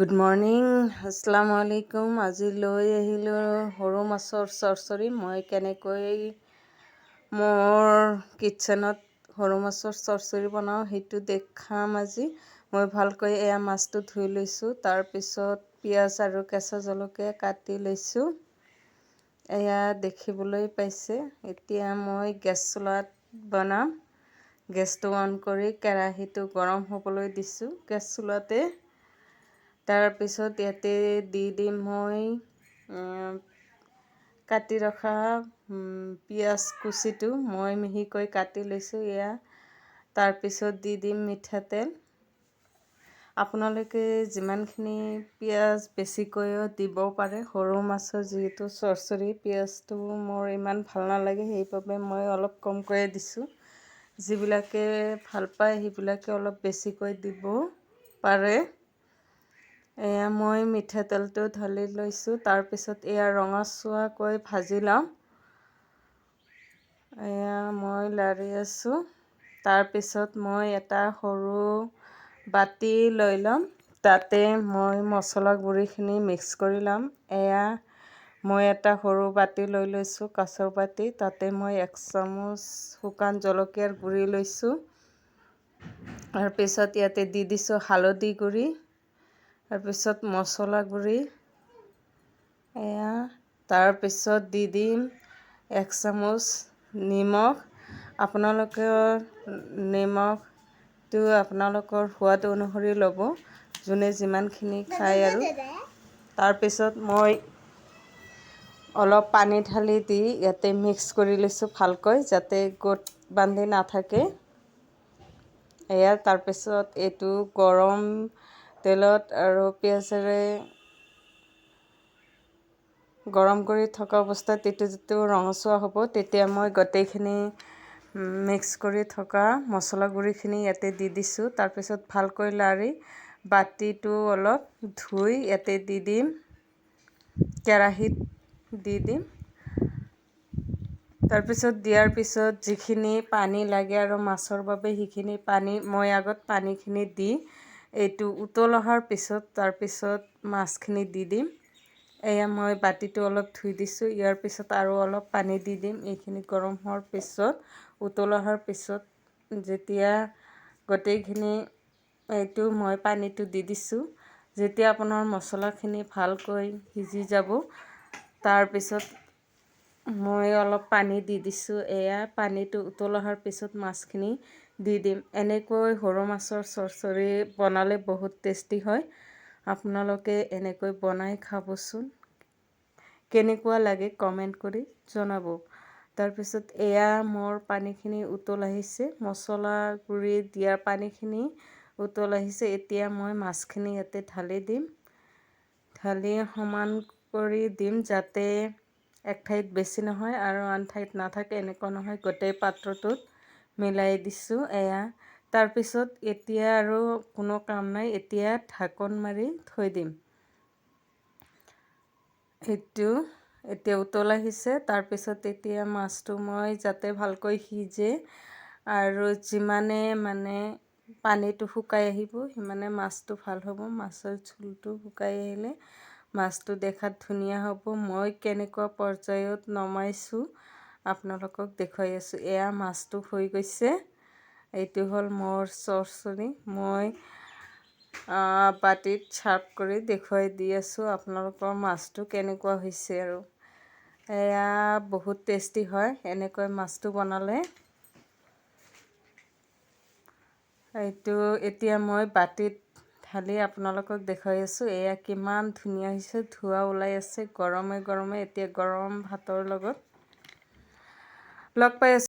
Good morning, আসসালামু আলাইকুম। আজি লৈ আহিলোঁ সৰু মাছৰ চৰচৰি। মই কেনেকৈ মোৰ কিটচেনত সৰু মাছৰ চৰচৰি বনাওঁ সেইটো দেখাম আজি। মই ভালকৈ এয়া মাছটো ধুই লৈছোঁ। তাৰপিছত পিঁয়াজ আৰু কেঁচা জলকীয়া কাটি লৈছোঁ। এয়া দেখিবলৈ পাইছে। এতিয়া মই গেছ চুলাত বনাম। গেছটো অন কৰি কেৰাহীটো গৰম হ'বলৈ দিছোঁ গেছ চুলাতে। তাৰপিছত ইয়াতে দি দিম মই কাটি ৰখা পিঁয়াজ কুচিটো মই মিহিকৈ কাটি লৈছোঁ এয়া। তাৰপিছত দি দিম মিঠাতেল। আপোনালোকে যিমানখিনি পিঁয়াজ বেছিকৈও দিব পাৰে। সৰু মাছৰ যিহেতু চৰচৰি, পিঁয়াজটো মোৰ ইমান ভাল নালাগে, সেইবাবে মই অলপ কমকৈয়ে দিছোঁ। যিবিলাকে ভাল পায় সেইবিলাকে অলপ বেছিকৈ দিব পাৰে। এয়া মই মিঠাতেলটো ঢালি লৈছোঁ। তাৰপিছত এয়া ৰঙচুৱাকৈ ভাজি লওঁ। এয়া মই লাৰি আছোঁ। তাৰপিছত মই এটা সৰু বাতি লৈ ল'ম। তাতে মই মছলা গুড়িখিনি মিক্স কৰি ল'ম। এয়া মই এটা সৰু বাতি লৈ লৈছোঁ, কাঁচৰ বাতি। তাতে মই 1 চামুচ শুকান জলকীয়াৰ গুড়ি লৈছোঁ। তাৰপিছত ইয়াতে দি দিছোঁ হালধি গুড়ি। তাৰপিছত মছলা গুড়ি এয়া। তাৰপিছত দি দিম 1 চামুচ নিমখ। আপোনালোকৰ নিমখটো আপোনালোকৰ সোৱাদ অনুসৰি ল'ব, যোনে যিমানখিনি খায় আৰু। তাৰপিছত মই অলপ পানী ঢালি দি ইয়াতে মিক্স কৰি লৈছোঁ ভালকৈ, যাতে গোট বান্ধি নাথাকে। এয়া তাৰপিছত এইটো গৰম তেলত আৰু পিঁয়াজেৰে গৰম কৰি থকা অৱস্থাত এইটো যেতিয়া ৰঙচুৱা হ'ব, তেতিয়া মই গোটেইখিনি মিক্স কৰি থকা মছলা গুড়িখিনি ইয়াতে দি দিছোঁ। তাৰপিছত ভালকৈ লাৰি বাতিটো অলপ ধুই ইয়াতে দি দিম, কেৰাহীত দি দিম। তাৰপিছত দিয়াৰ পিছত যিখিনি পানী লাগে আৰু মাছৰ বাবে সেইখিনি পানী মই আগত পানীখিনি দি এইটো উতল অহাৰ পিছত তাৰপিছত মাছখিনি দি দিম। এয়া মই বাতিটো অলপ ধুই দিছোঁ। ইয়াৰ পিছত আৰু অলপ পানী দি দিম। এইখিনি গৰম হোৱাৰ পিছত উতল অহাৰ পিছত যেতিয়া গোটেইখিনি এইটো মই পানীটো দি দিছোঁ। যেতিয়া আপোনাৰ মছলাখিনি ভালকৈ সিজি যাব, তাৰপিছত মই অলপ পানী দি দিছোঁ। এয়া পানীটো উতল অহাৰ পিছত মাছখিনি দি দিম। এনেকৈ সৰু মাছৰ চৰচৰি বনালে বহুত টেষ্টি হয়। আপোনালোকে এনেকৈ বনাই খাবচোন। কেনেকুৱা লাগে কমেণ্ট কৰি জনাব। তাৰপিছত এয়া মোৰ পানীখিনি উতল আহিছে। মছলা গুড়ি দিয়াৰ পানীখিনি উতল আহিছে। এতিয়া মই মাছখিনি ইয়াতে ঢালি দিম। ঢালি সমান কৰি দিম, যাতে এক ঠাইত বেছি নহয় আৰু আন ঠাইত নাথাকে, এনেকুৱা নহয়। গোটেই পাত্ৰটোত মিলাই দিছোঁ এয়া। তাৰপিছত এতিয়া আৰু কোনো কাম নাই, এতিয়া ঢাকোন মাৰি থৈ দিম। সেইটো এতিয়া উতল আহিছে। তাৰপিছত এতিয়া মাছটো মই যাতে ভালকৈ সিজে আৰু যিমানে পানীটো শুকাই আহিব, সিমানে মাছটো ভাল হ'ব। মাছৰ জোলটো শুকাই আহিলে মাছটো দেখাত ধুনীয়া হ'ব। মই কেনেকুৱা পৰ্যায়ত নমাইছোঁ আপোনালোকক দেখুৱাই আছোঁ। এয়া মাছটো হৈ গৈছে। এইটো হ'ল মোৰ চৰচৰি। মই বাতিত চাৰ্ভ কৰি দেখুৱাই দি আছোঁ আপোনালোকৰ মাছটো কেনেকুৱা হৈছে আৰু। এয়া বহুত টেষ্টি হয় এনেকৈ মাছটো বনালে। এইটো এতিয়া মই বাতিত ঢালি আপোনালোকক দেখুৱাই আছোঁ। এয়া কিমান ধুনীয়া হৈছে, ধোঁৱা ওলাই আছে গৰমে গৰমে। এতিয়া গৰম ভাতৰ লগত লগ পাই আছোঁ।